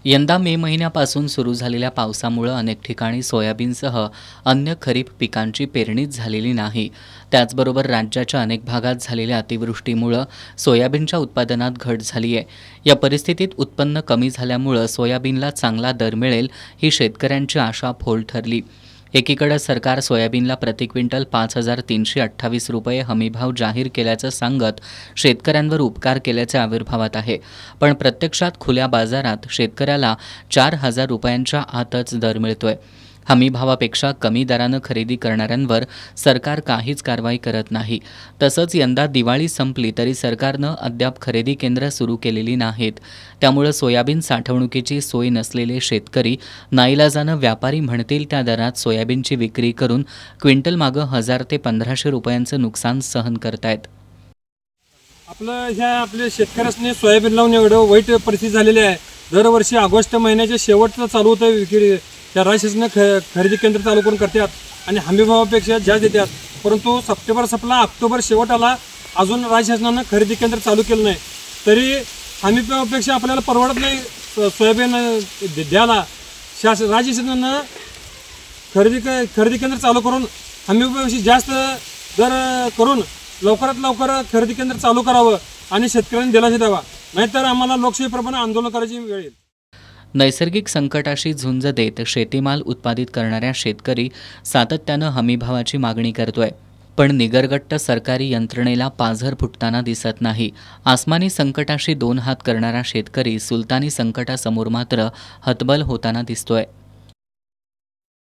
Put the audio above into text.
यंदा मे महिन्यापासून सुरू झालेल्या पावसामुळे अनेक ठिकाणी सोयाबीनसह अन्य खरीप पिकांची पेरणीच झालेली नाही। त्याचबरोबर राज्याच्या अनेक भागात झालेल्या अतिवृष्टीमुळे सोयाबीनच्या उत्पादनात घट झाली आहे। या परिस्थितीत उत्पन्न कमी झाल्यामुळे सोयाबीनला चांगला दर मिळेल ही शेतकऱ्यांची आशा फोल ठरली। एकीकडे सरकार सोयाबीनला प्रति क्विंटल 5,328 रुपये हमीभाव जाहीर केल्याचं सांगत शेतकऱ्यांवर उपकार केल्याचे आविर्भावात आहे, पण प्रत्यक्षात खुल्या बाजारात शेतकऱ्याला 4,000 रुपयांच्या आतच दर मिळतोय। हमीभावापेक्षा कमी दरानं खरेदी करणाऱ्यांवर सरकार काहीच कारवाई करत नाही। तसंच यंदा दिवाळी संपली तरी सरकारनं अद्याप खरेदी केंद्र सुरू केलेली नाहीत। त्यामुळे सोयाबीन साठवणुकीची सोय नसलेले शेतकरी नाईलाजानं व्यापारी म्हणतील त्या दरात सोयाबीनची विक्री करून क्विंटल मागं 1,000 ते 1,500 रुपयांचं नुकसान सहन करतायत। आपल्या शेतकऱ्यांनी सोयाबीन लावून एवढं वाईट परिस्थिती झालेली आहे। दरवर्षी ऑगस्ट महिन्याच्या शेवटचं चालू होतं विक्री, त्या राज्य शासनाने खरेदी केंद्र चालू करून करतात आणि हमीभावापेक्षा जास्त देतात, परंतु सप्टेंबर संपला, ऑक्टोबर शेवट आला, अजून राज्य शासनानं खरेदी केंद्र चालू केलं नाही। तरी हमीभावापेक्षा आपल्याला परवडत नाही सोयाबीन द्यायला। राज्य शासनानं खरेदी केंद्र चालू करून हमीभावापेक्षा जास्त दर करून लवकरात लवकर खरेदी केंद्र चालू करावं आणि शेतकऱ्यांनी दिलासा द्यावा, नाहीतर आम्हाला लोकशाहीप्रमाणे आंदोलन करायची वेळ येईल। नैसर्गिक संकटाशी झुंज देत शेतीमाल उत्पादित करणाऱ्या शेतकरी सातत्यानं हमीभावाची मागणी करतोय, पण निगरगट्ट सरकारी यंत्रणेला पाझर फुटताना दिसत नाही। आसमानी संकटाशी दोन हात करणारा शेतकरी सुलतानी संकटासमोर मात्र हतबल होताना दिसतोय।